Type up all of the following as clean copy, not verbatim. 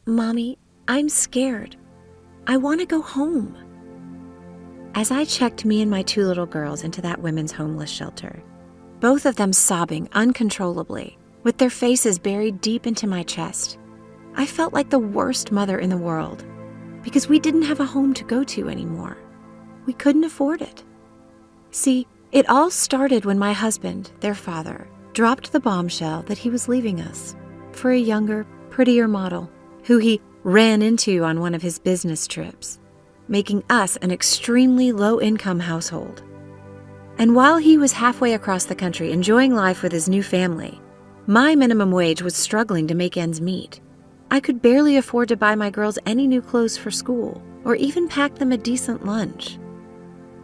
"Mommy, I'm scared. I want to go home." As I checked me and my 2 little girls into that women's homeless shelter, both of them sobbing uncontrollably, with their faces buried deep into my chest, I felt like the worst mother in the world, because we didn't have a home to go to anymore. We couldn't afford it. See, it all started when my husband, their father, dropped the bombshell that he was leaving us for a younger, prettier model who he ran into on one of his business trips, making us an extremely low-income household. And while he was halfway across the country enjoying life with his new family, my minimum wage was struggling to make ends meet. I could barely afford to buy my girls any new clothes for school or even pack them a decent lunch.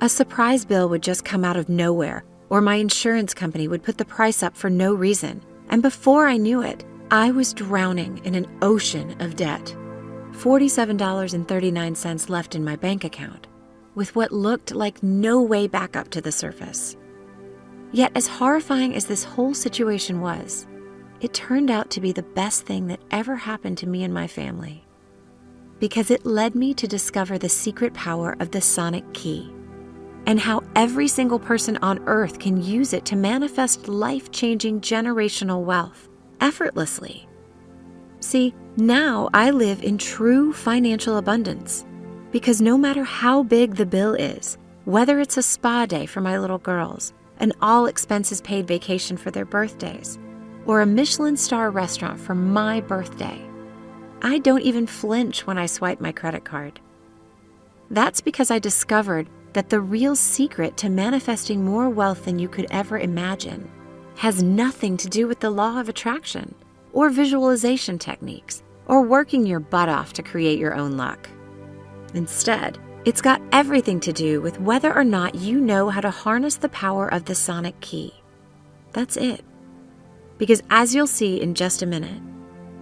A surprise bill would just come out of nowhere, or my insurance company would put the price up for no reason, and before I knew it, I was drowning in an ocean of debt. $47.39 left in my bank account, with what looked like no way back up to the surface. Yet as horrifying as this whole situation was, it turned out to be the best thing that ever happened to me and my family, because it led me to discover the secret power of the sonic key, and how every single person on earth can use it to manifest life-changing generational wealth effortlessly. See, now I live in true financial abundance, because no matter how big the bill is, whether it's a spa day for my little girls, an all-expenses-paid vacation for their birthdays, or a Michelin star restaurant for my birthday, I don't even flinch when I swipe my credit card. That's because I discovered that the real secret to manifesting more wealth than you could ever imagine has nothing to do with the law of attraction, or visualization techniques, or working your butt off to create your own luck. Instead, it's got everything to do with whether or not you know how to harness the power of the sonic key. That's it. Because as you'll see in just a minute,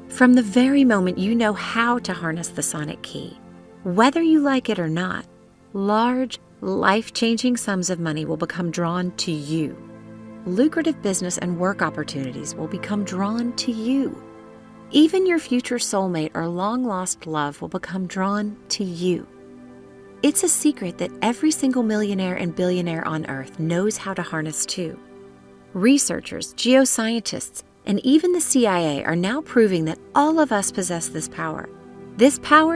from the very moment you know how to harness the sonic key, whether you like it or not, large, life-changing sums of money will become drawn to you. Lucrative business and work opportunities will become drawn to you. Even your future soulmate or long-lost love will become drawn to you. It's a secret that every single millionaire and billionaire on Earth knows how to harness too. Researchers, geoscientists, and even the CIA are now proving that all of us possess this power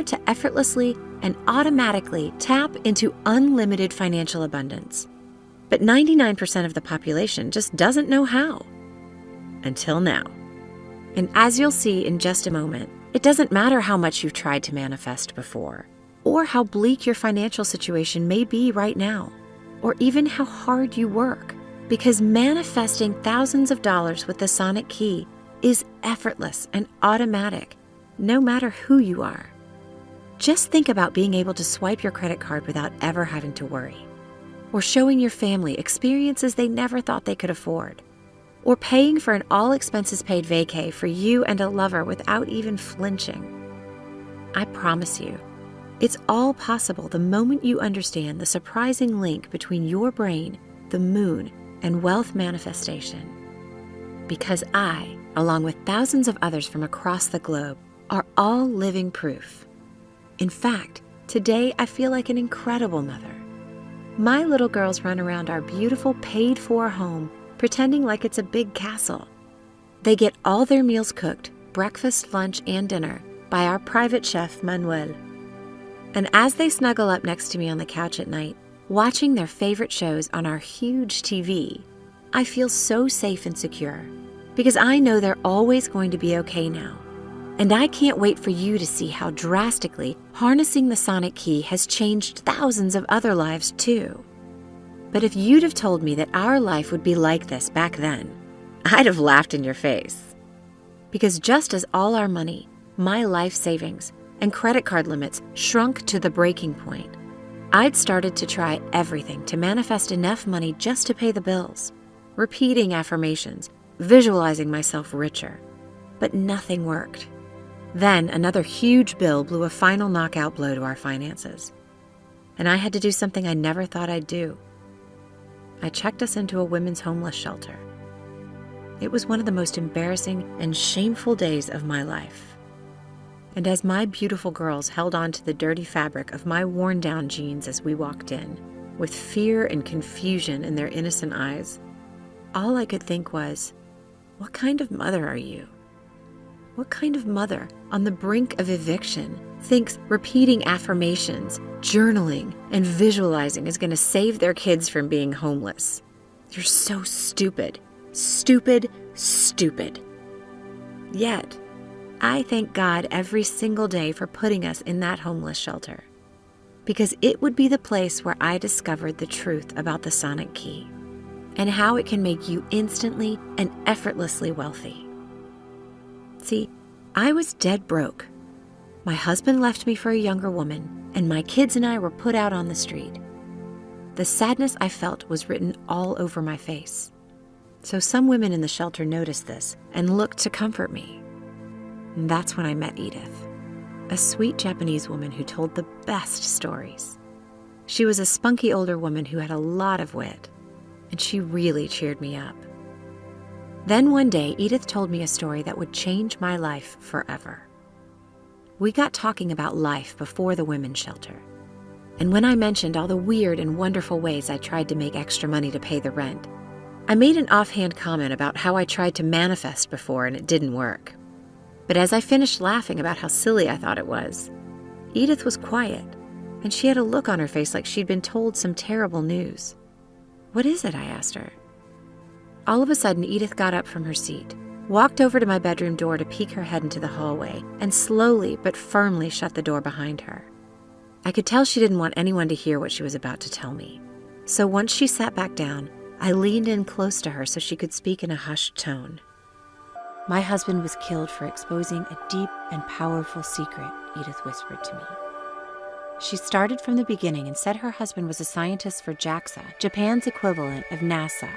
to effortlessly and automatically tap into unlimited financial abundance. But 99% of the population just doesn't know how. Until now. And as you'll see in just a moment, it doesn't matter how much you've tried to manifest before, or how bleak your financial situation may be right now, or even how hard you work, because manifesting thousands of dollars with the sonic key is effortless and automatic, no matter who you are. Just think about being able to swipe your credit card without ever having to worry, or showing your family experiences they never thought they could afford, or paying for an all-expenses-paid vacay for you and a lover without even flinching. I promise you, it's all possible the moment you understand the surprising link between your brain, the moon, and wealth manifestation. Because I, along with thousands of others from across the globe, are all living proof. In fact, today I feel like an incredible mother. My little girls run around our beautiful paid-for home pretending like it's a big castle. They get all their meals cooked, breakfast, lunch, and dinner, by our private chef, Manuel. And as they snuggle up next to me on the couch at night, watching their favorite shows on our huge TV, I feel so safe and secure, because I know they're always going to be okay now. And I can't wait for you to see how drastically harnessing the sonic key has changed thousands of other lives too. But if you'd have told me that our life would be like this back then, I'd have laughed in your face. Because just as all our money, my life savings, and credit card limits shrunk to the breaking point, I'd started to try everything to manifest enough money just to pay the bills, repeating affirmations, visualizing myself richer. But nothing worked. Then another huge bill blew a final knockout blow to our finances. And I had to do something I never thought I'd do. I checked us into a women's homeless shelter. It was one of the most embarrassing and shameful days of my life. And as my beautiful girls held on to the dirty fabric of my worn-down jeans as we walked in, with fear and confusion in their innocent eyes, all I could think was, what kind of mother are you? What kind of mother, on the brink of eviction, thinks repeating affirmations, journaling, and visualizing is going to save their kids from being homeless? You're so stupid. Stupid, stupid. Yet, I thank God every single day for putting us in that homeless shelter, because it would be the place where I discovered the truth about the sonic key and how it can make you instantly and effortlessly wealthy. See, I was dead broke. My husband left me for a younger woman, and my kids and I were put out on the street. The sadness I felt was written all over my face. So some women in the shelter noticed this and looked to comfort me. And that's when I met Edith, a sweet Japanese woman who told the best stories. She was a spunky older woman who had a lot of wit, and she really cheered me up. Then one day, Edith told me a story that would change my life forever. We got talking about life before the women's shelter. And when I mentioned all the weird and wonderful ways I tried to make extra money to pay the rent, I made an offhand comment about how I tried to manifest before and it didn't work. But as I finished laughing about how silly I thought it was, Edith was quiet, and she had a look on her face like she'd been told some terrible news. "What is it?" I asked her. All of a sudden, Edith got up from her seat, walked over to my bedroom door to peek her head into the hallway, and slowly but firmly shut the door behind her. I could tell she didn't want anyone to hear what she was about to tell me. So once she sat back down, I leaned in close to her so she could speak in a hushed tone. "My husband was killed for exposing a deep and powerful secret," Edith whispered to me. She started from the beginning and said her husband was a scientist for JAXA, Japan's equivalent of NASA.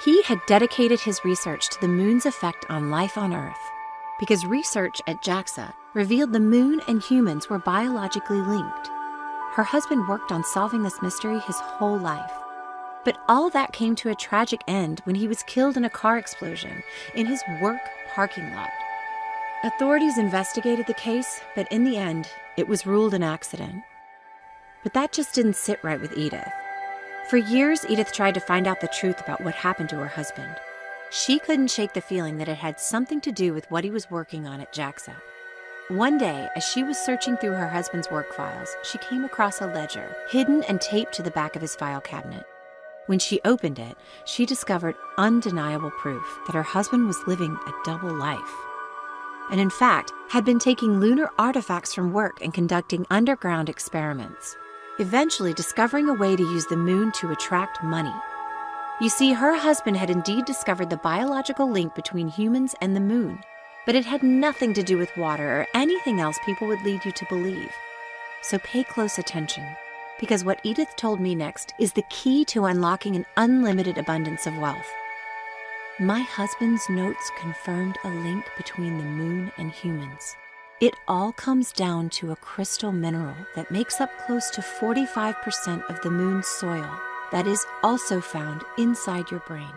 He had dedicated his research to the moon's effect on life on Earth, because research at JAXA revealed the moon and humans were biologically linked. Her husband worked on solving this mystery his whole life. But all that came to a tragic end when he was killed in a car explosion in his work parking lot. Authorities investigated the case, but in the end, it was ruled an accident. But that just didn't sit right with Edith. For years, Edith tried to find out the truth about what happened to her husband. She couldn't shake the feeling that it had something to do with what he was working on at JAXA. One day, as she was searching through her husband's work files, she came across a ledger, hidden and taped to the back of his file cabinet. When she opened it, she discovered undeniable proof that her husband was living a double life, and in fact, had been taking lunar artifacts from work and conducting underground experiments, eventually discovering a way to use the moon to attract money. You see, her husband had indeed discovered the biological link between humans and the moon, but it had nothing to do with water or anything else people would lead you to believe. So pay close attention, because what Edith told me next is the key to unlocking an unlimited abundance of wealth. My husband's notes confirmed a link between the moon and humans. It all comes down to a crystal mineral that makes up close to 45% of the moon's soil that is also found inside your brain.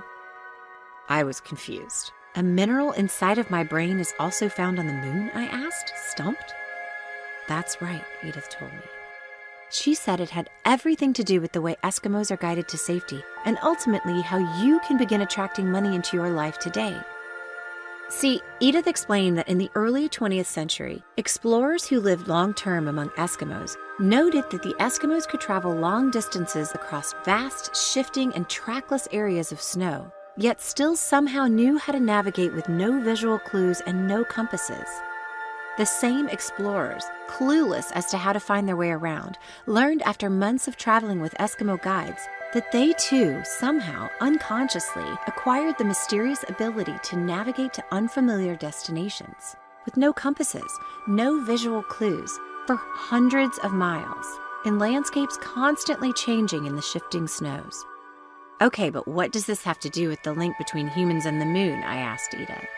I was confused. A mineral inside of my brain is also found on the moon? I asked, stumped. That's right, Edith told me. She said it had everything to do with the way Eskimos are guided to safety, and ultimately how you can begin attracting money into your life today. See, Edith explained that in the early 20th century, explorers who lived long-term among Eskimos noted that the Eskimos could travel long distances across vast, shifting, and trackless areas of snow, yet still somehow knew how to navigate with no visual clues and no compasses. The same explorers, clueless as to how to find their way around, learned after months of traveling with Eskimo guides that they too, somehow, unconsciously, acquired the mysterious ability to navigate to unfamiliar destinations, with no compasses, no visual clues, for hundreds of miles, in landscapes constantly changing in the shifting snows. Okay, but what does this have to do with the link between humans and the moon? I asked Edith.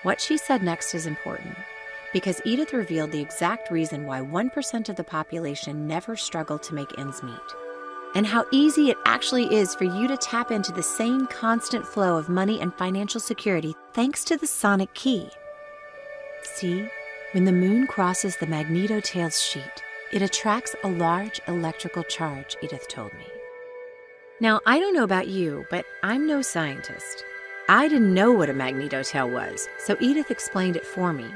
What she said next is important, because Edith revealed the exact reason why 1% of the population never struggled to make ends meet, and how easy it actually is for you to tap into the same constant flow of money and financial security thanks to the sonic key. See, When the moon crosses the magnetotail's sheet, it attracts a large electrical charge, Edith told me. Now, I don't know about you, but I'm no scientist. I didn't know what a magnetotail was, so Edith explained it for me.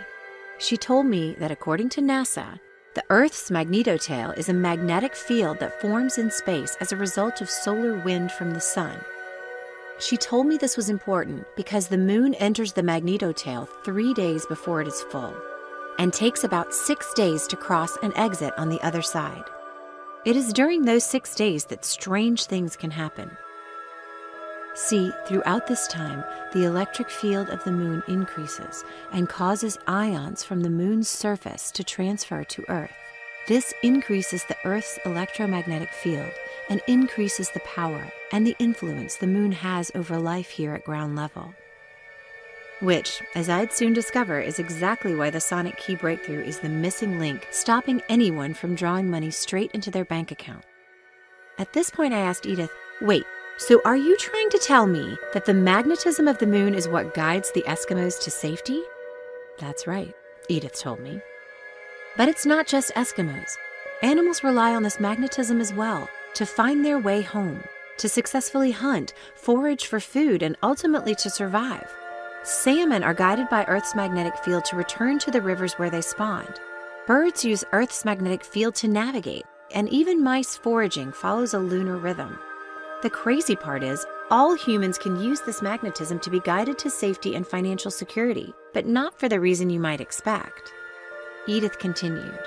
She told me that according to NASA, the Earth's magnetotail is a magnetic field that forms in space as a result of solar wind from the sun. She told me this was important because the moon enters the magnetotail 3 days before it is full, and takes about 6 days to cross and exit on the other side. It is during those 6 days that strange things can happen. See, throughout this time, the electric field of the moon increases and causes ions from the moon's surface to transfer to Earth. This increases the Earth's electromagnetic field and increases the power and the influence the moon has over life here at ground level. Which, as I'd soon discover, is exactly why the sonic key breakthrough is the missing link stopping anyone from drawing money straight into their bank account. At this point, I asked Edith, wait, so are you trying to tell me that the magnetism of the moon is what guides the Eskimos to safety? That's right, Edith told me. But it's not just Eskimos. Animals rely on this magnetism as well to find their way home, to successfully hunt, forage for food, and ultimately to survive. Salmon are guided by Earth's magnetic field to return to the rivers where they spawned. Birds use Earth's magnetic field to navigate, and even mice foraging follows a lunar rhythm. The crazy part is, all humans can use this magnetism to be guided to safety and financial security, but not for the reason you might expect. Edith continued,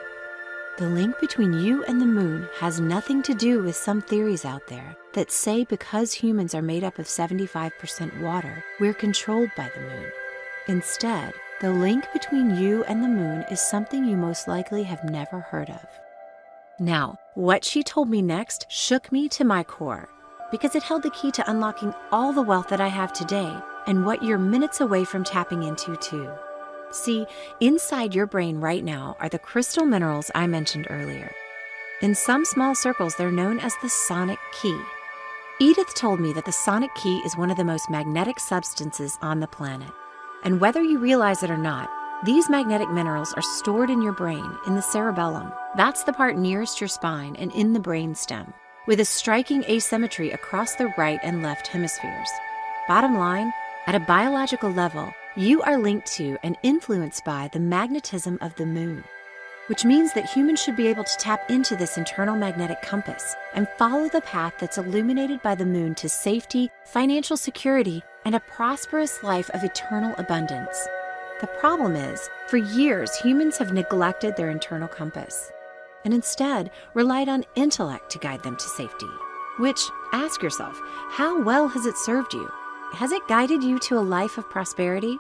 the link between you and the moon has nothing to do with some theories out there that say because humans are made up of 75% water, we're controlled by the moon. Instead, the link between you and the moon is something you most likely have never heard of. Now, what she told me next shook me to my core, because it held the key to unlocking all the wealth that I have today and what you're minutes away from tapping into too. See, inside your brain right now are the crystal minerals I mentioned earlier. In some small circles, they're known as the sonic key. Edith told me that the sonic key is one of the most magnetic substances on the planet. And whether you realize it or not, these magnetic minerals are stored in your brain, in the cerebellum. That's the part nearest your spine and in the brainstem, with a striking asymmetry across the right and left hemispheres. Bottom line, at a biological level, you are linked to and influenced by the magnetism of the moon, which means that humans should be able to tap into this internal magnetic compass and follow the path that's illuminated by the moon to safety, financial security, and a prosperous life of eternal abundance. The problem is, for years, humans have neglected their internal compass and instead relied on intellect to guide them to safety. Which, ask yourself, how well has it served you? Has it guided you to a life of prosperity?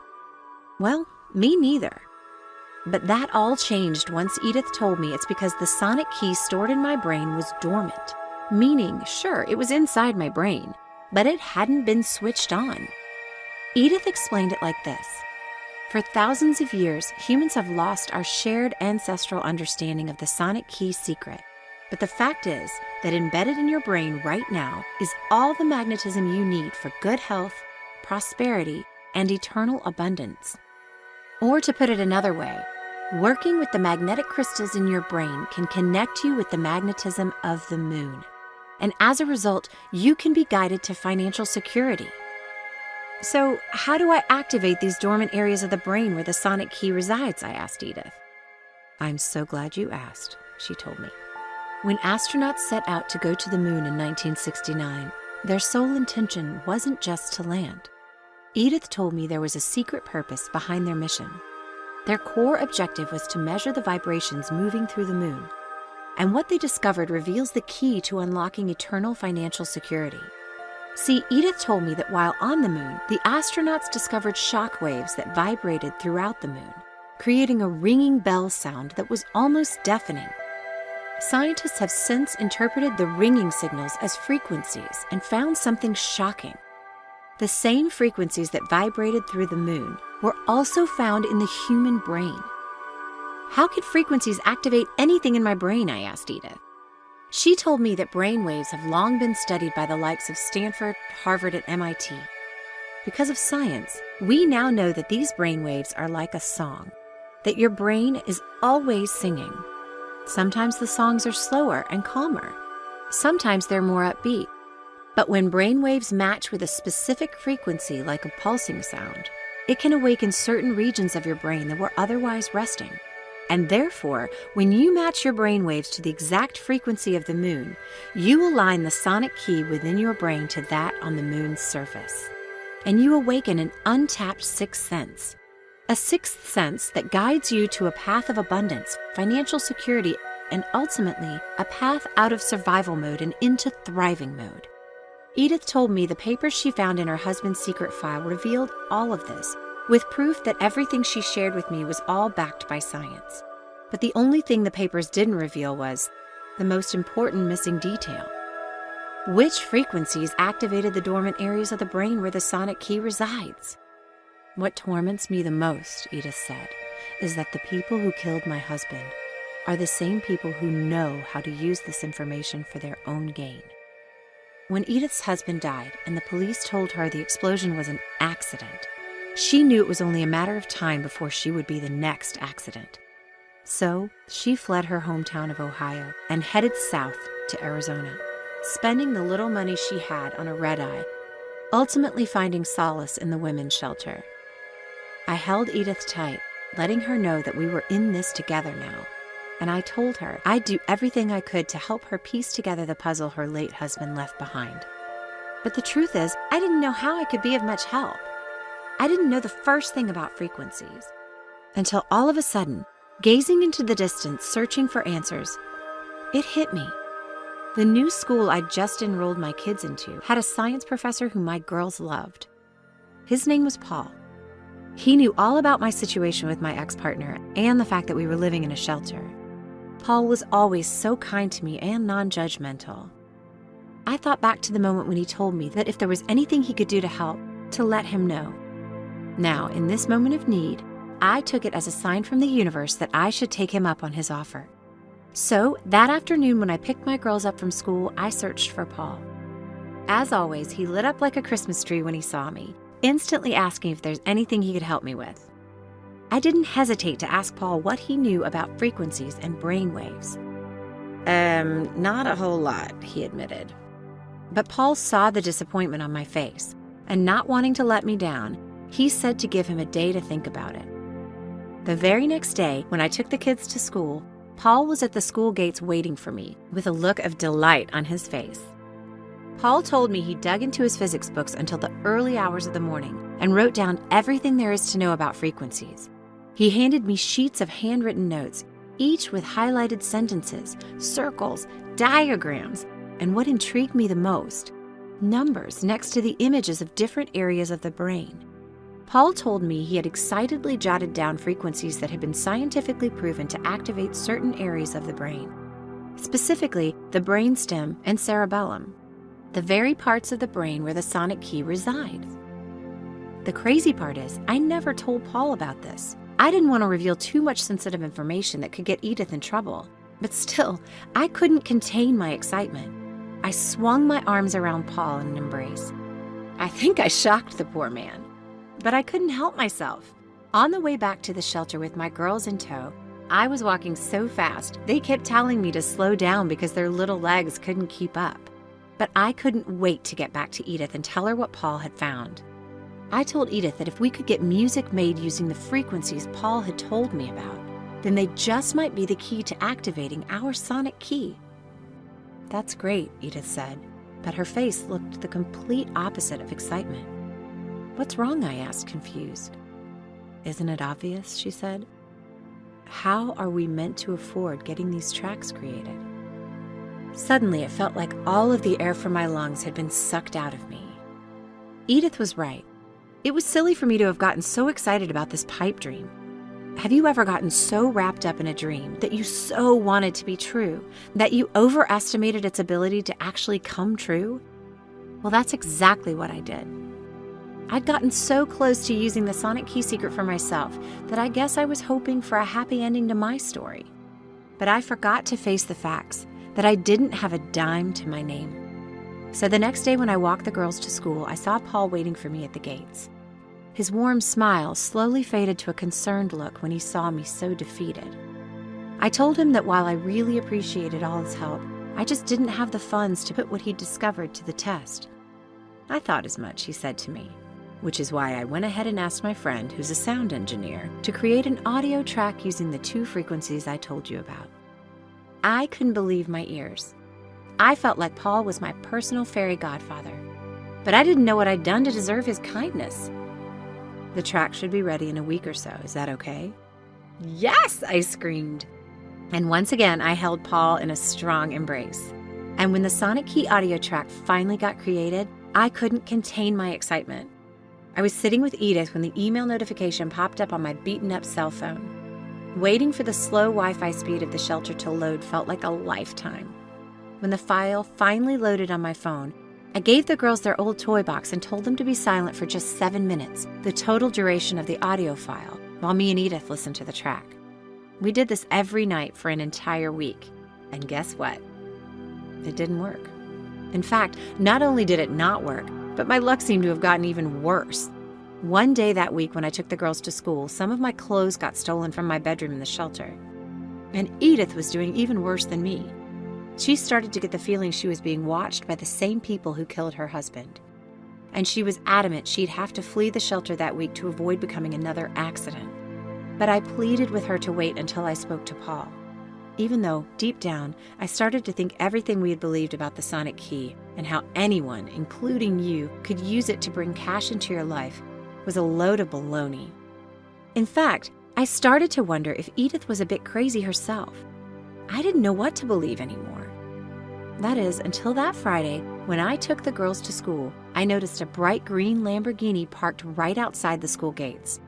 Well, me neither. But that all changed once Edith told me it's because the sonic key stored in my brain was dormant, meaning, sure, it was inside my brain, but it hadn't been switched on. Edith explained it like this. For thousands of years, humans have lost our shared ancestral understanding of the sonic key secret. But the fact is that embedded in your brain right now is all the magnetism you need for good health, prosperity, and eternal abundance. Or to put it another way, working with the magnetic crystals in your brain can connect you with the magnetism of the moon. And as a result, you can be guided to financial security. So, how do I activate these dormant areas of the brain where the sonic key resides? I asked Edith. I'm so glad you asked, she told me. When astronauts set out to go to the moon in 1969, their sole intention wasn't just to land. Edith told me there was a secret purpose behind their mission. Their core objective was to measure the vibrations moving through the moon, and what they discovered reveals the key to unlocking eternal financial security. See, Edith told me that while on the moon, the astronauts discovered shock waves that vibrated throughout the moon, creating a ringing bell sound that was almost deafening. Scientists have since interpreted the ringing signals as frequencies and found something shocking. The same frequencies that vibrated through the moon were also found in the human brain. How could frequencies activate anything in my brain? I asked Edith. She told me that brain waves have long been studied by the likes of Stanford, Harvard, and MIT. Because of science, we now know that these brain waves are like a song. that your brain is always singing. Sometimes the songs are slower and calmer. Sometimes they're more upbeat. But when brain waves match with a specific frequency like a pulsing sound, it can awaken certain regions of your brain that were otherwise resting. And therefore, when you match your brain waves to the exact frequency of the moon, you align the sonic key within your brain to that on the moon's surface. And you awaken an untapped sixth sense. A sixth sense that guides you to a path of abundance, financial security, and ultimately a path out of survival mode and into thriving mode. Edith told me the papers she found in her husband's secret file revealed all of this, with proof that everything she shared with me was all backed by science. But the only thing the papers didn't reveal was the most important missing detail. Which frequencies activated the dormant areas of the brain where the sonic key resides? What torments me the most, Edith said, is that the people who killed my husband are the same people who know how to use this information for their own gain. When Edith's husband died and the police told her the explosion was an accident, she knew it was only a matter of time before she would be the next accident. So she fled her hometown of Ohio and headed south to Arizona, spending the little money she had on a red-eye, ultimately finding solace in the women's shelter. I held Edith tight, letting her know that we were in this together now, and I told her I'd do everything I could to help her piece together the puzzle her late husband left behind. But the truth is, I didn't know how I could be of much help. I didn't know the first thing about frequencies, until all of a sudden, gazing into the distance, searching for answers, it hit me. The new school I'd just enrolled my kids into had a science professor whom my girls loved. His name was Paul. He knew all about my situation with my ex-partner and the fact that we were living in a shelter. Paul was always so kind to me and non-judgmental. I thought back to the moment when he told me that if there was anything he could do to help, to let him know. Now, in this moment of need, I took it as a sign from the universe that I should take him up on his offer. So, that afternoon when I picked my girls up from school, I searched for Paul. As always, he lit up like a Christmas tree when he saw me, instantly asking if there's anything he could help me with. I didn't hesitate to ask Paul what he knew about frequencies and brain waves. Not a whole lot, he admitted. But Paul saw the disappointment on my face, and not wanting to let me down, he said to give him a day to think about it. The very next day, when I took the kids to school, Paul was at the school gates waiting for me, with a look of delight on his face. Paul told me he dug into his physics books until the early hours of the morning and wrote down everything there is to know about frequencies. He handed me sheets of handwritten notes, each with highlighted sentences, circles, diagrams, and what intrigued me the most, numbers next to the images of different areas of the brain. Paul told me he had excitedly jotted down frequencies that had been scientifically proven to activate certain areas of the brain, specifically the brainstem and cerebellum, the very parts of the brain where the sonic key resides. The crazy part is, I never told Paul about this. I didn't want to reveal too much sensitive information that could get Edith in trouble, but still, I couldn't contain my excitement. I swung my arms around Paul in an embrace. I think I shocked the poor man. But I couldn't help myself. On the way back to the shelter with my girls in tow, I was walking so fast, they kept telling me to slow down because their little legs couldn't keep up. But I couldn't wait to get back to Edith and tell her what Paul had found. I told Edith that if we could get music made using the frequencies Paul had told me about, then they just might be the key to activating our sonic key. That's great, Edith said, but her face looked the complete opposite of excitement. What's wrong? I asked, confused. Isn't it obvious? She said. How are we meant to afford getting these tracks created? Suddenly, it felt like all of the air from my lungs had been sucked out of me. Edith was right. It was silly for me to have gotten so excited about this pipe dream. Have you ever gotten so wrapped up in a dream that you so wanted to be true, that you overestimated its ability to actually come true? Well, that's exactly what I did. I'd gotten so close to using the sonic key secret for myself that I guess I was hoping for a happy ending to my story. But I forgot to face the facts that I didn't have a dime to my name. So the next day when I walked the girls to school, I saw Paul waiting for me at the gates. His warm smile slowly faded to a concerned look when he saw me so defeated. I told him that while I really appreciated all his help, I just didn't have the funds to put what he'd discovered to the test. "I thought as much," he said to me, which is why I went ahead and asked my friend, who's a sound engineer, to create an audio track using the 2 frequencies I told you about. I couldn't believe my ears. I felt like Paul was my personal fairy godfather, but I didn't know what I'd done to deserve his kindness. "The track should be ready in a week or so. Is that okay?" "Yes!" I screamed. And once again, I held Paul in a strong embrace. And when the sonic key audio track finally got created, I couldn't contain my excitement. I was sitting with Edith when the email notification popped up on my beaten-up cell phone. Waiting for the slow Wi-Fi speed of the shelter to load felt like a lifetime. When the file finally loaded on my phone, I gave the girls their old toy box and told them to be silent for just 7 minutes, the total duration of the audio file, while me and Edith listened to the track. We did this every night for an entire week. And guess what? It didn't work. In fact, not only did it not work, but my luck seemed to have gotten even worse. One day that week when I took the girls to school, some of my clothes got stolen from my bedroom in the shelter. And Edith was doing even worse than me. She started to get the feeling she was being watched by the same people who killed her husband. And she was adamant she'd have to flee the shelter that week to avoid becoming another accident. But I pleaded with her to wait until I spoke to Paul. Even though, deep down, I started to think everything we had believed about the sonic key and how anyone, including you, could use it to bring cash into your life was a load of baloney. In fact, I started to wonder if Edith was a bit crazy herself. I didn't know what to believe anymore. That is, until that Friday, when I took the girls to school, I noticed a bright green Lamborghini parked right outside the school gates.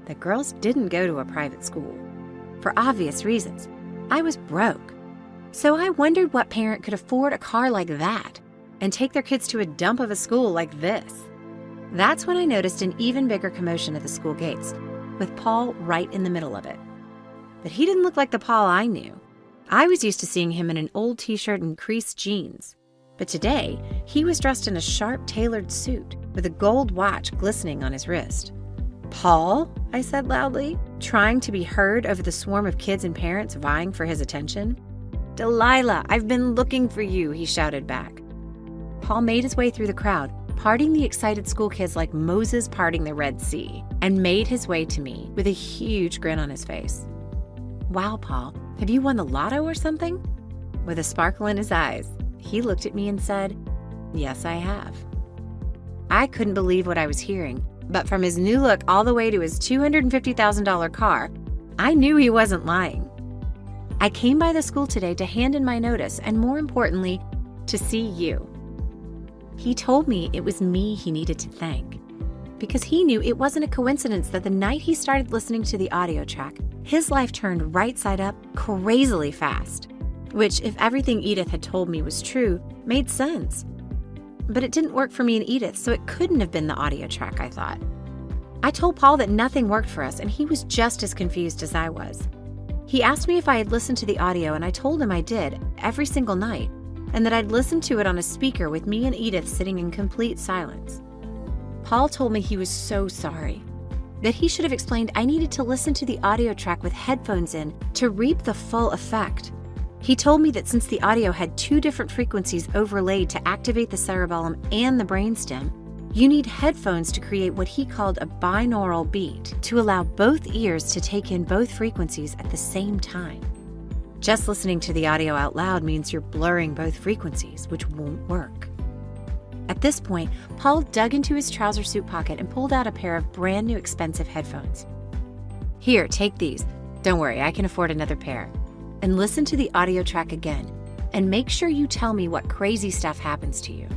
The girls didn't go to a private school. For obvious reasons. I was broke. So I wondered what parent could afford a car like that and take their kids to a dump of a school like this. That's when I noticed an even bigger commotion at the school gates, with Paul right in the middle of it. But he didn't look like the Paul I knew. I was used to seeing him in an old t-shirt and creased jeans. But today, he was dressed in a sharp, tailored suit with a gold watch glistening on his wrist. "Paul?" I said loudly, trying to be heard over the swarm of kids and parents vying for his attention. "Delilah, I've been looking for you," he shouted back. Paul made his way through the crowd, parting the excited school kids like Moses parting the Red Sea, and made his way to me with a huge grin on his face. "Wow, Paul, have you won the lotto or something?" With a sparkle in his eyes, he looked at me and said, "Yes, I have." I couldn't believe what I was hearing, but from his new look all the way to his $250,000 car, I knew he wasn't lying. I came by the school today to hand in my notice and, more importantly, to see you. He told me it was me he needed to thank, because he knew it wasn't a coincidence that the night he started listening to the audio track, his life turned right side up crazily fast, which, if everything Edith had told me was true, made sense. But it didn't work for me and Edith, so it couldn't have been the audio track, I thought. I told Paul that nothing worked for us, and he was just as confused as I was. He asked me if I had listened to the audio, and I told him I did, every single night, and that I'd listened to it on a speaker with me and Edith sitting in complete silence. Paul told me he was so sorry, that he should have explained I needed to listen to the audio track with headphones in to reap the full effect. He told me that since the audio had 2 different frequencies overlaid to activate the cerebellum and the brainstem, you need headphones to create what he called a binaural beat to allow both ears to take in both frequencies at the same time. Just listening to the audio out loud means you're blurring both frequencies, which won't work. At this point, Paul dug into his trouser suit pocket and pulled out a pair of brand new expensive headphones. "Here, take these. Don't worry, I can afford another pair. And listen to the audio track again, and make sure you tell me what crazy stuff happens to you."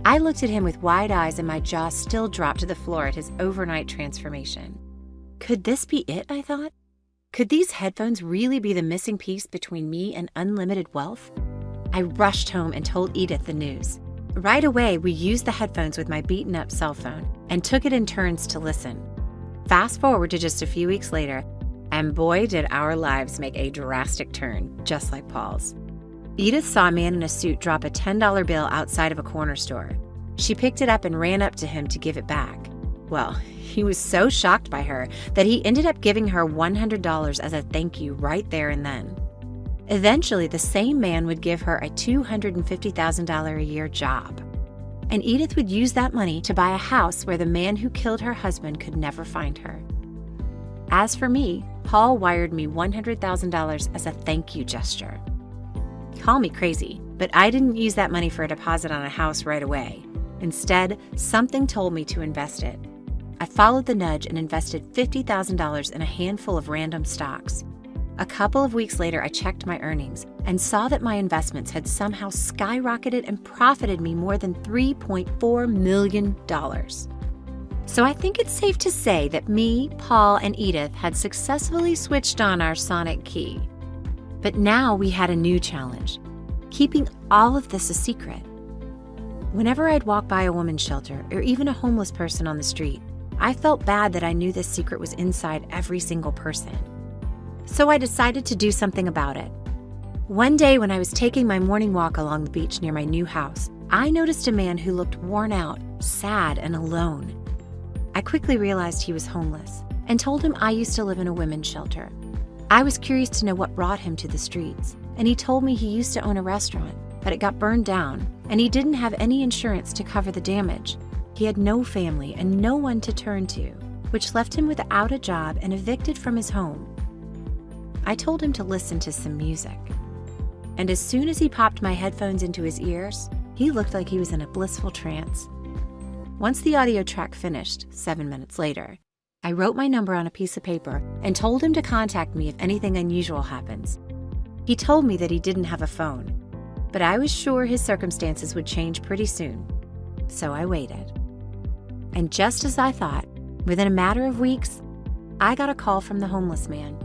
I looked at him with wide eyes, and my jaw still dropped to the floor at his overnight transformation. Could this be it, I thought? Could these headphones really be the missing piece between me and unlimited wealth? I rushed home and told Edith the news. Right away, we used the headphones with my beaten-up cell phone and took it in turns to listen. Fast forward to just a few weeks later, and boy, did our lives make a drastic turn, just like Paul's. Edith saw a man in a suit drop a $10 bill outside of a corner store. She picked it up and ran up to him to give it back. Well, he was so shocked by her that he ended up giving her $100 as a thank you right there and then. Eventually, the same man would give her a $250,000 a year job. And Edith would use that money to buy a house where the man who killed her husband could never find her. As for me, Paul wired me $100,000 as a thank you gesture. Call me crazy, but I didn't use that money for a deposit on a house right away. Instead, something told me to invest it. I followed the nudge and invested $50,000 in a handful of random stocks. A couple of weeks later, I checked my earnings and saw that my investments had somehow skyrocketed and profited me more than $3.4 million. So I think it's safe to say that me, Paul, and Edith had successfully switched on our sonic key. But now we had a new challenge, keeping all of this a secret. Whenever I'd walk by a woman's shelter or even a homeless person on the street, I felt bad that I knew this secret was inside every single person. So I decided to do something about it. One day when I was taking my morning walk along the beach near my new house, I noticed a man who looked worn out, sad, and alone. I quickly realized he was homeless and told him I used to live in a women's shelter. I was curious to know what brought him to the streets, and he told me he used to own a restaurant, but it got burned down, and he didn't have any insurance to cover the damage. He had no family and no one to turn to, which left him without a job and evicted from his home. I told him to listen to some music. And as soon as he popped my headphones into his ears, he looked like he was in a blissful trance. Once the audio track finished, 7 minutes later, I wrote my number on a piece of paper and told him to contact me if anything unusual happens. He told me that he didn't have a phone, but I was sure his circumstances would change pretty soon. So I waited. And just as I thought, within a matter of weeks, I got a call from the homeless man.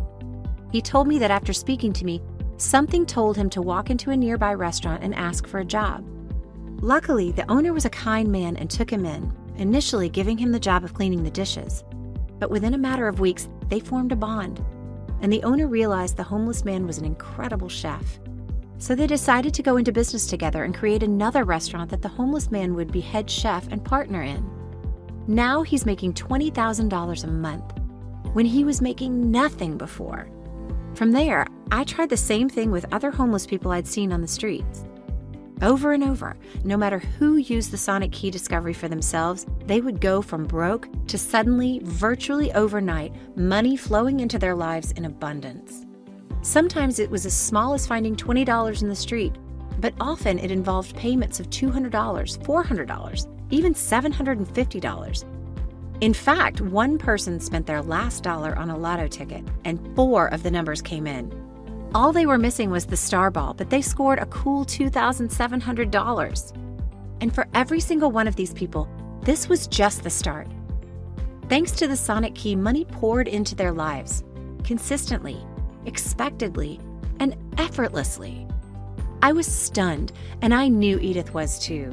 He told me that after speaking to me, something told him to walk into a nearby restaurant and ask for a job. Luckily, the owner was a kind man and took him in, initially giving him the job of cleaning the dishes. But within a matter of weeks, they formed a bond, and the owner realized the homeless man was an incredible chef. So they decided to go into business together and create another restaurant that the homeless man would be head chef and partner in. Now he's making $20,000 a month, when he was making nothing before. From there, I tried the same thing with other homeless people I'd seen on the streets. Over and over, no matter who used the sonic key discovery for themselves, they would go from broke to suddenly, virtually overnight, money flowing into their lives in abundance. Sometimes it was as small as finding $20 in the street, but often it involved payments of $200, $400, even $750. In fact, one person spent their last dollar on a lotto ticket, and 4 of the numbers came in. All they were missing was the star ball, but they scored a cool $2,700. And for every single one of these people, this was just the start. Thanks to the sonic key, money poured into their lives, consistently, expectedly, and effortlessly. I was stunned, and I knew Edith was too.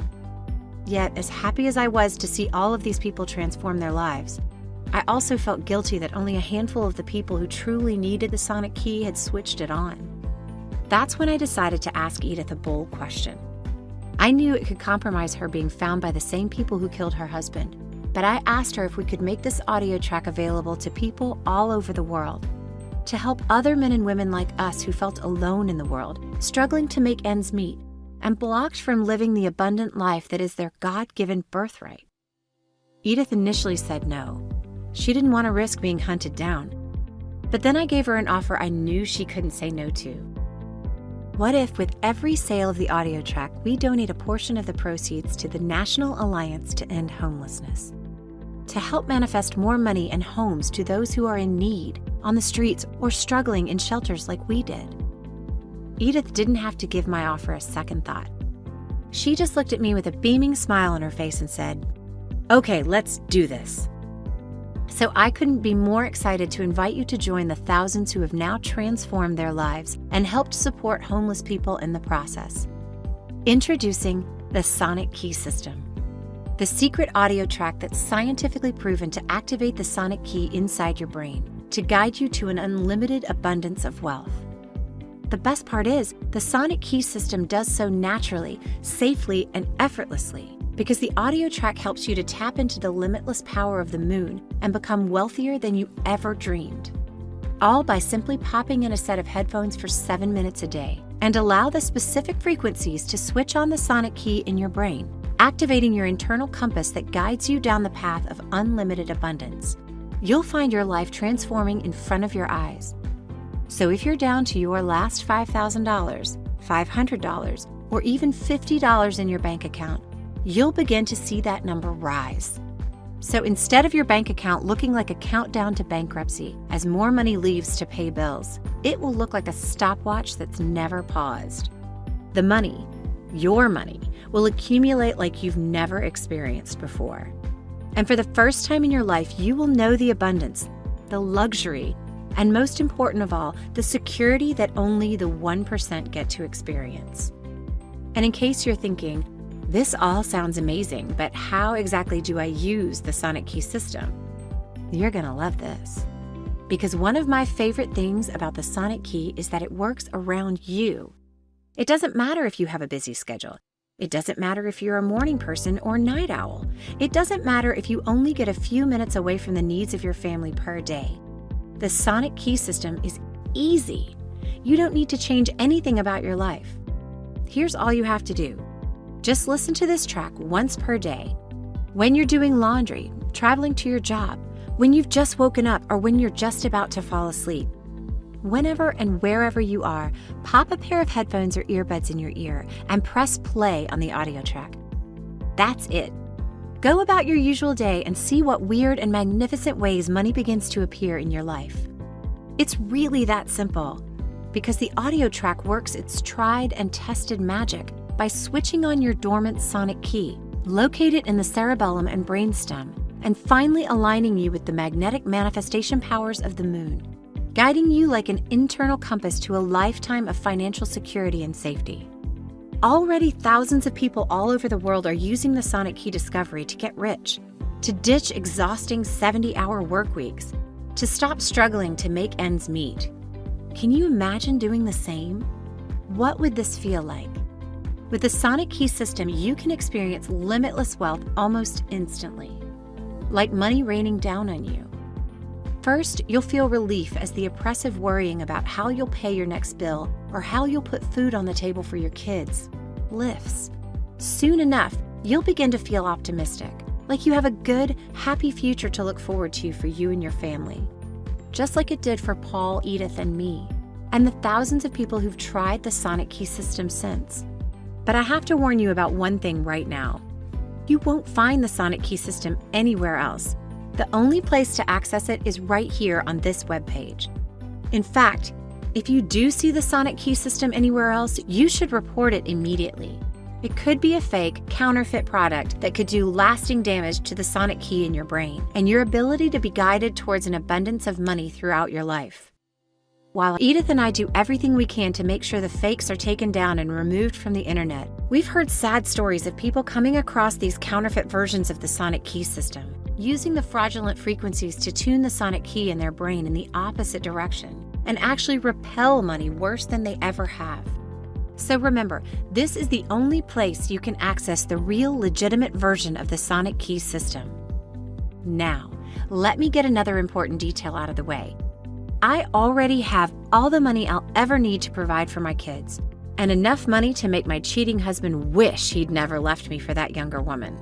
Yet, as happy as I was to see all of these people transform their lives, I also felt guilty that only a handful of the people who truly needed the sonic key had switched it on. That's when I decided to ask Edith a bold question. I knew it could compromise her being found by the same people who killed her husband, but I asked her if we could make this audio track available to people all over the world, to help other men and women like us who felt alone in the world, struggling to make ends meet, and blocked from living the abundant life that is their God-given birthright. Edith initially said no. She didn't want to risk being hunted down. But then I gave her an offer I knew she couldn't say no to. What if, with every sale of the audio track, we donate a portion of the proceeds to the National Alliance to End Homelessness, to help manifest more money and homes to those who are in need, on the streets, or struggling in shelters like we did? Edith didn't have to give my offer a second thought. She just looked at me with a beaming smile on her face and said, "Okay, let's do this." So I couldn't be more excited to invite you to join the thousands who have now transformed their lives and helped support homeless people in the process. Introducing the Sonic Key System, the secret audio track that's scientifically proven to activate the sonic key inside your brain to guide you to an unlimited abundance of wealth. The best part is, the Sonic Key System does so naturally, safely, and effortlessly. because the audio track helps you to tap into the limitless power of the moon and become wealthier than you ever dreamed. All by simply popping in a set of headphones for 7 minutes a day, and allow the specific frequencies to switch on the sonic key in your brain, activating your internal compass that guides you down the path of unlimited abundance. You'll find your life transforming in front of your eyes. So if you're down to your last $5,000, $500, or even $50 in your bank account, you'll begin to see that number rise. So instead of your bank account looking like a countdown to bankruptcy as more money leaves to pay bills, it will look like a stopwatch that's never paused. The money, your money, will accumulate like you've never experienced before. And for the first time in your life, you will know the abundance, the luxury, and most important of all, the security that only the 1% get to experience. And in case you're thinking, this all sounds amazing, but how exactly do I use the sonic key system? You're gonna love this. Because one of my favorite things about the sonic key is that it works around you. It doesn't matter if you have a busy schedule. It doesn't matter if you're a morning person or night owl. It doesn't matter if you only get a few minutes away from the needs of your family per day. The sonic key system is easy. You don't need to change anything about your life. Here's all you have to do. Just listen to this track once per day. When you're doing laundry, traveling to your job, when you've just woken up, or when you're just about to fall asleep. Whenever and wherever you are, pop a pair of headphones or earbuds in your ear and press play on the audio track. That's it. Go about your usual day and see what weird and magnificent ways money begins to appear in your life. It's really that simple, because the audio track works its tried and tested magic by switching on your dormant sonic key, located in the cerebellum and brainstem, and finally aligning you with the magnetic manifestation powers of the moon, guiding you like an internal compass to a lifetime of financial security and safety. Already, thousands of people all over the world are using the sonic key discovery to get rich, to ditch exhausting 70-hour work weeks, to stop struggling to make ends meet. Can you imagine doing the same? What would this feel like? With the sonic key system, you can experience limitless wealth almost instantly, like money raining down on you. First, you'll feel relief as the oppressive worrying about how you'll pay your next bill or how you'll put food on the table for your kids lifts. Soon enough, you'll begin to feel optimistic, like you have a good, happy future to look forward to for you and your family, just like it did for Paul, Edith, and me, and the thousands of people who've tried the sonic key system since. But I have to warn you about one thing right now. You won't find the sonic key system anywhere else. The only place to access it is right here on this webpage. In fact, if you do see the sonic key system anywhere else, you should report it immediately. It could be a fake, counterfeit product that could do lasting damage to the sonic key in your brain and your ability to be guided towards an abundance of money throughout your life. While Edith and I do everything we can to make sure the fakes are taken down and removed from the internet, we've heard sad stories of people coming across these counterfeit versions of the sonic key system, using the fraudulent frequencies to tune the sonic key in their brain in the opposite direction, and actually repel money worse than they ever have. So remember, this is the only place you can access the real, legitimate version of the sonic key system. Now, let me get another important detail out of the way. I already have all the money I'll ever need to provide for my kids, and enough money to make my cheating husband wish he'd never left me for that younger woman.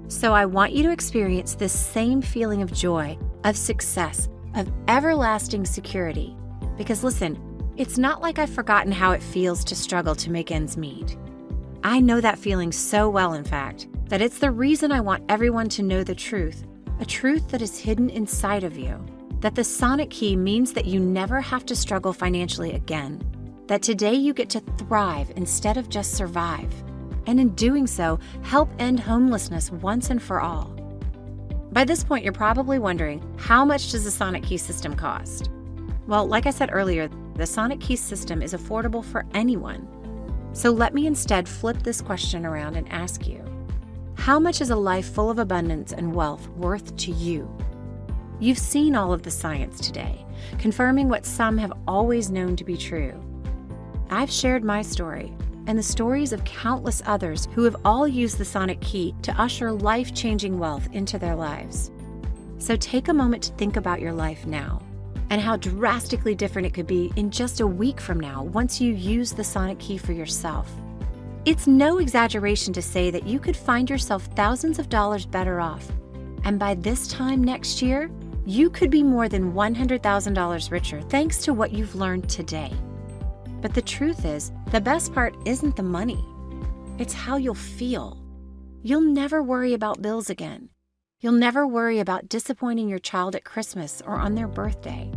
So I want you to experience this same feeling of joy, of success, of everlasting security. Because listen, it's not like I've forgotten how it feels to struggle to make ends meet. I know that feeling so well, in fact, that it's the reason I want everyone to know the truth, a truth that is hidden inside of you. That the sonic key means that you never have to struggle financially again. That today you get to thrive instead of just survive. And in doing so, help end homelessness once and for all. By this point, you're probably wondering, how much does the sonic key system cost? Well, like I said earlier, the sonic key system is affordable for anyone. So let me instead flip this question around and ask you, how much is a life full of abundance and wealth worth to you? You've seen all of the science today, confirming what some have always known to be true. I've shared my story, and the stories of countless others who have all used the sonic key to usher life-changing wealth into their lives. So take a moment to think about your life now and how drastically different it could be in just a week from now once you use the sonic key for yourself. It's no exaggeration to say that you could find yourself thousands of dollars better off, and by this time next year, you could be more than $100,000 richer thanks to what you've learned today. But the truth is, the best part isn't the money. It's how you'll feel. You'll never worry about bills again. You'll never worry about disappointing your child at Christmas or on their birthday.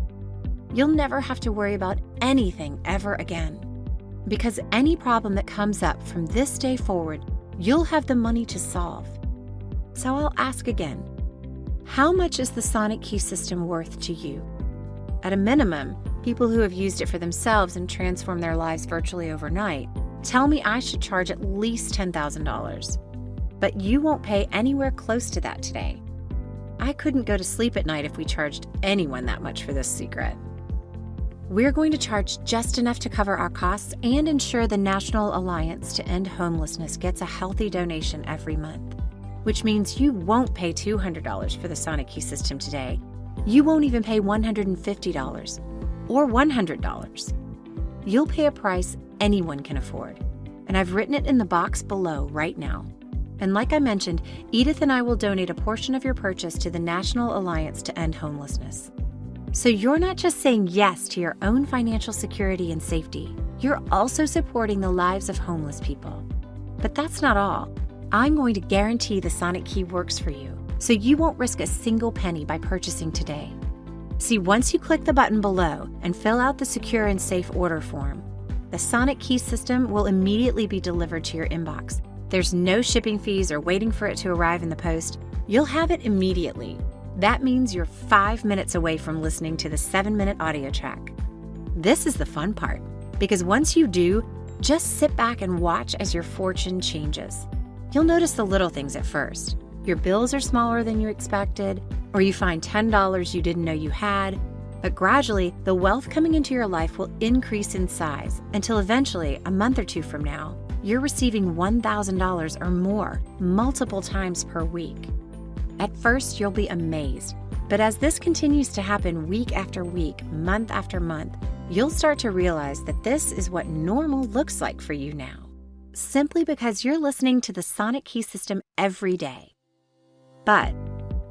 You'll never have to worry about anything ever again. Because any problem that comes up from this day forward, you'll have the money to solve. So I'll ask again, how much is the sonic key system worth to you? At a minimum, people who have used it for themselves and transformed their lives virtually overnight tell me I should charge at least $10,000. But you won't pay anywhere close to that today. I couldn't go to sleep at night if we charged anyone that much for this secret. We're going to charge just enough to cover our costs and ensure the National Alliance to End Homelessness gets a healthy donation every month, which means you won't pay $200 for the sonic key system today. You won't even pay $150 or $100. You'll pay a price anyone can afford, and I've written it in the box below right now. And like I mentioned, Edith and I will donate a portion of your purchase to the National Alliance to End Homelessness. So you're not just saying yes to your own financial security and safety, you're also supporting the lives of homeless people. But that's not all. I'm going to guarantee the sonic key works for you, so you won't risk a single penny by purchasing today. See, once you click the button below and fill out the secure and safe order form, the sonic key system will immediately be delivered to your inbox. There's no shipping fees or waiting for it to arrive in the post. You'll have it immediately. That means you're 5 minutes away from listening to the 7-minute audio track. This is the fun part, because once you do, just sit back and watch as your fortune changes. You'll notice the little things at first. Your bills are smaller than you expected, or you find $10 you didn't know you had. But gradually, the wealth coming into your life will increase in size until eventually, a month or two from now, you're receiving $1,000 or more multiple times per week. At first, you'll be amazed, but as this continues to happen week after week, month after month, you'll start to realize that this is what normal looks like for you now, simply because you're listening to the sonic key system every day. But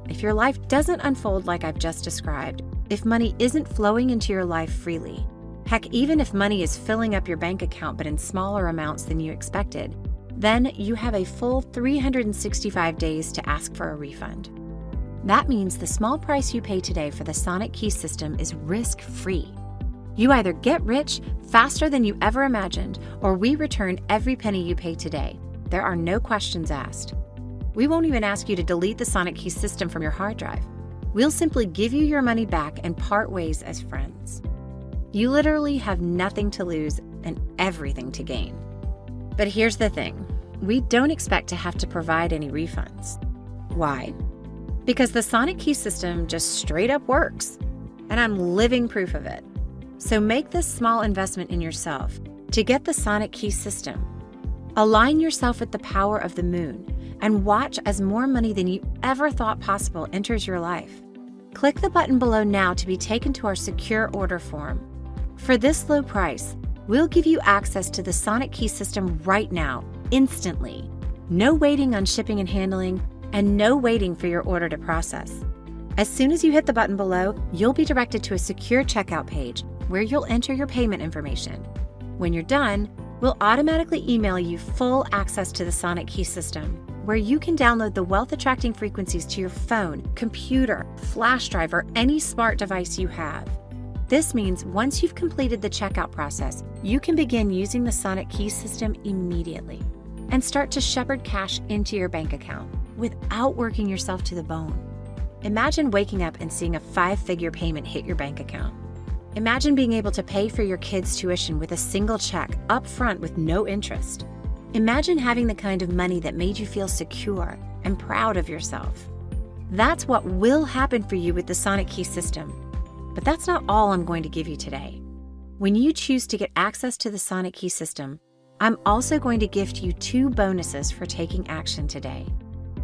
if your life doesn't unfold like I've just described, if money isn't flowing into your life freely, heck, even if money is filling up your bank account but in smaller amounts than you expected, then you have a full 365 days to ask for a refund. That means the small price you pay today for the sonic key system is risk-free. You either get rich faster than you ever imagined, or we return every penny you pay today. There are no questions asked. We won't even ask you to delete the sonic key system from your hard drive. We'll simply give you your money back and part ways as friends. You literally have nothing to lose and everything to gain. But here's the thing, we don't expect to have to provide any refunds. Why? Because the sonic key system just straight up works, and I'm living proof of it. So make this small investment in yourself to get the sonic key system. Align yourself with the power of the moon and watch as more money than you ever thought possible enters your life. Click the button below now to be taken to our secure order form. For this low price, we'll give you access to the sonic key system right now, instantly. No waiting on shipping and handling, and no waiting for your order to process. As soon as you hit the button below, you'll be directed to a secure checkout page where you'll enter your payment information. When you're done, we'll automatically email you full access to the sonic key system, where you can download the wealth-attracting frequencies to your phone, computer, flash drive, or any smart device you have. This means once you've completed the checkout process, you can begin using the sonic key system immediately and start to shepherd cash into your bank account without working yourself to the bone. Imagine waking up and seeing a 5-figure payment hit your bank account. Imagine being able to pay for your kids' tuition with a single check up front with no interest. Imagine having the kind of money that made you feel secure and proud of yourself. That's what will happen for you with the sonic key system. But that's not all I'm going to give you today. When you choose to get access to the sonic key system, I'm also going to gift you 2 bonuses for taking action today.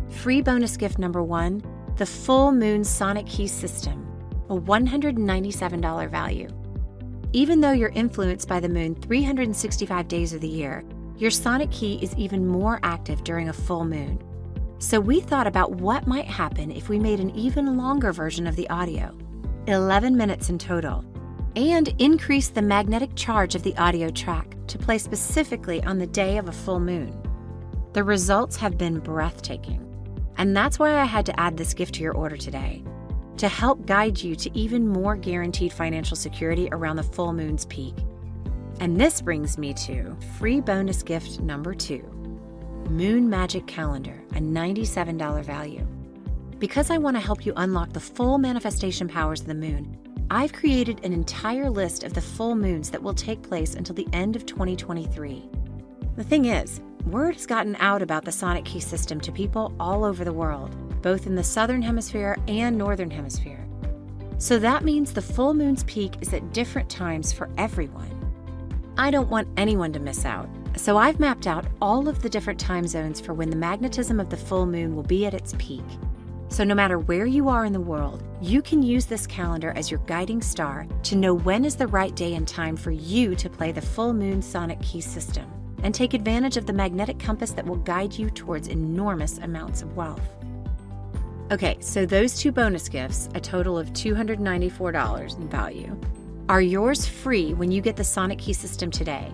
Free bonus gift number 1, the Full Moon Sonic Key System, a $197 value. Even though you're influenced by the moon 365 days of the year, your sonic key is even more active during a full moon. So we thought about what might happen if we made an even longer version of the audio, 11 minutes in total, and increased the magnetic charge of the audio track to play specifically on the day of a full moon. The results have been breathtaking, and that's why I had to add this gift to your order today, to help guide you to even more guaranteed financial security around the full moon's peak. And this brings me to free bonus gift number 2, Moon Magic Calendar, a $97 value. Because I want to help you unlock the full manifestation powers of the moon, I've created an entire list of the full moons that will take place until the end of 2023. The thing is, word has gotten out about the Sonic Key system to people all over the world, both in the Southern Hemisphere and Northern Hemisphere. So that means the full moon's peak is at different times for everyone. I don't want anyone to miss out, so I've mapped out all of the different time zones for when the magnetism of the full moon will be at its peak. So no matter where you are in the world, you can use this calendar as your guiding star to know when is the right day and time for you to play the full moon Sonic Key system and take advantage of the magnetic compass that will guide you towards enormous amounts of wealth. Okay, so those 2 bonus gifts, a total of $294 in value, are yours free when you get the Sonic Key system today.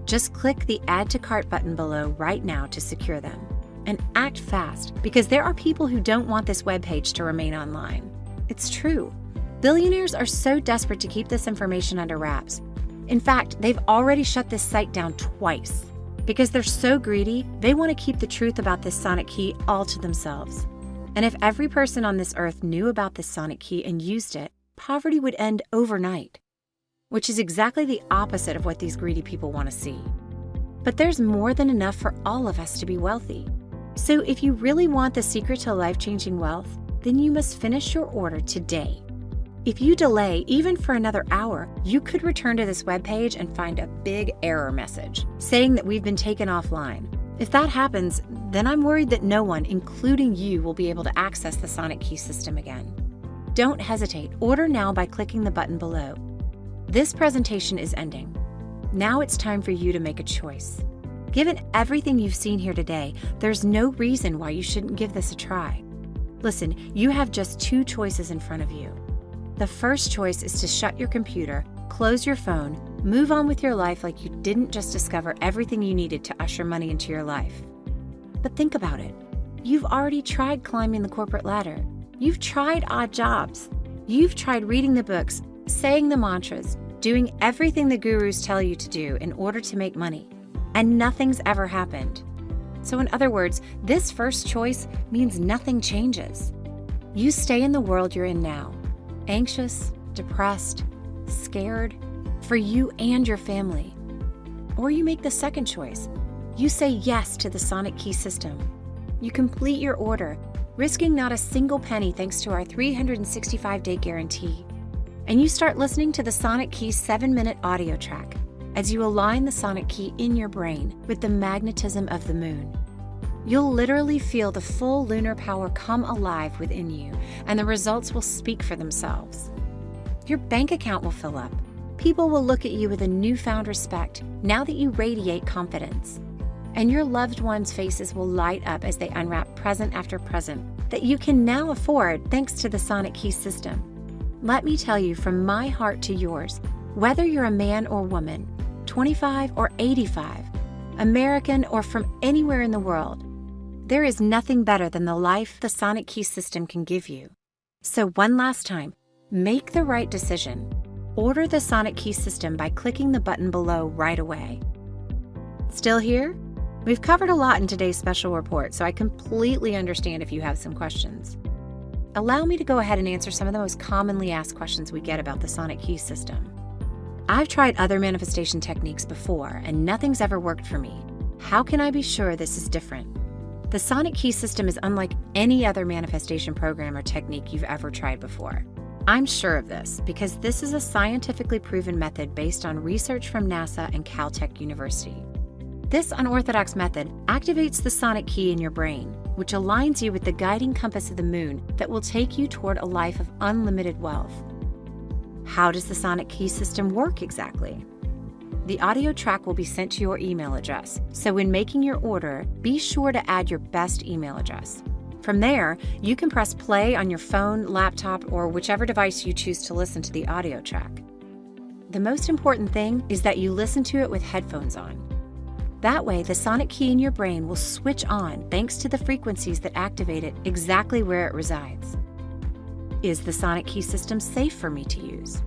Just click the Add to Cart button below right now to secure them. And act fast, because there are people who don't want this webpage to remain online. It's true. Billionaires are so desperate to keep this information under wraps. In fact, they've already shut this site down twice. Because they're so greedy, they want to keep the truth about this Sonic Key all to themselves. And if every person on this earth knew about this Sonic Key and used it, poverty would end overnight. Which is exactly the opposite of what these greedy people want to see. But there's more than enough for all of us to be wealthy. So if you really want the secret to life-changing wealth, then you must finish your order today. If you delay even for another hour, you could return to this webpage and find a big error message saying that we've been taken offline. If that happens, then I'm worried that no one, including you, will be able to access the Sonic Key system again. Don't hesitate. Order now by clicking the button below. This presentation is ending. Now it's time for you to make a choice. Given everything you've seen here today, there's no reason why you shouldn't give this a try. Listen, you have just 2 choices in front of you. The first choice is to shut your computer, close your phone, move on with your life like you didn't just discover everything you needed to usher money into your life. But think about it. You've already tried climbing the corporate ladder. You've tried odd jobs. You've tried reading the books, saying the mantras, doing everything the gurus tell you to do in order to make money. And nothing's ever happened. So in other words, this first choice means nothing changes. You stay in the world you're in now, anxious, depressed, scared, for you and your family. Or you make the second choice. You say yes to the Sonic Key system. You complete your order, risking not a single penny thanks to our 365-day guarantee. And you start listening to the Sonic Key 7-minute audio track as you align the Sonic Key in your brain with the magnetism of the moon. You'll literally feel the full lunar power come alive within you, and the results will speak for themselves. Your bank account will fill up. People will look at you with a newfound respect now that you radiate confidence. And your loved ones' faces will light up as they unwrap present after present that you can now afford thanks to the Sonic Key system. Let me tell you from my heart to yours, whether you're a man or woman, 25 or 85, American or from anywhere in the world, there is nothing better than the life the Sonic Key system can give you. So one last time, make the right decision. Order the Sonic Key system by clicking the button below right away. Still here? We've covered a lot in today's special report, so I completely understand if you have some questions. Allow me to go ahead and answer some of the most commonly asked questions we get about the Sonic Key system. I've tried other manifestation techniques before, and nothing's ever worked for me. How can I be sure this is different? The Sonic Key system is unlike any other manifestation program or technique you've ever tried before. I'm sure of this because this is a scientifically proven method based on research from NASA and Caltech University. This unorthodox method activates the sonic key in your brain, which aligns you with the guiding compass of the moon that will take you toward a life of unlimited wealth. How does the sonic key system work exactly? The audio track will be sent to your email address, so when making your order, be sure to add your best email address. From there, you can press play on your phone, laptop, or whichever device you choose to listen to the audio track. The most important thing is that you listen to it with headphones on. That way, the sonic key in your brain will switch on thanks to the frequencies that activate it exactly where it resides. Is the sonic key system safe for me to use?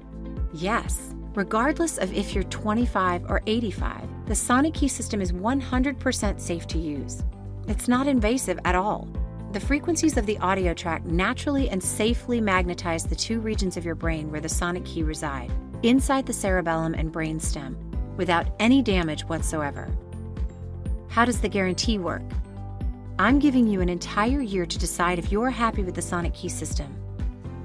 Yes. Regardless of if you're 25 or 85, the sonic key system is 100% safe to use. It's not invasive at all. The frequencies of the audio track naturally and safely magnetize the two regions of your brain where the sonic key reside, inside the cerebellum and brainstem, without any damage whatsoever. How does the guarantee work? I'm giving you an entire year to decide if you're happy with the sonic key system.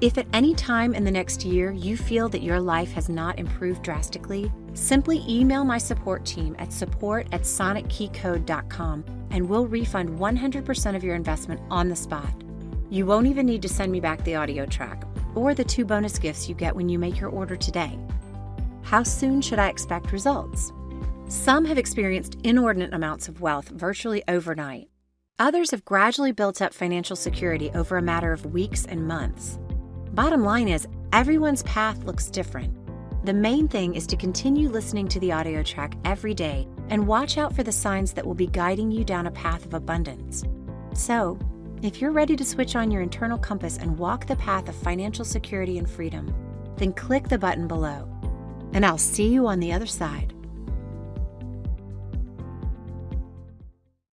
If at any time in the next year you feel that your life has not improved drastically, simply email my support team at support@sonickeycode.com and we'll refund 100% of your investment on the spot. You won't even need to send me back the audio track or the 2 bonus gifts you get when you make your order today. How soon should I expect results? Some have experienced inordinate amounts of wealth virtually overnight. Others have gradually built up financial security over a matter of weeks and months. Bottom line is, everyone's path looks different. The main thing is to continue listening to the audio track every day and watch out for the signs that will be guiding you down a path of abundance. So, if you're ready to switch on your internal compass and walk the path of financial security and freedom, then click the button below. And I'll see you on the other side.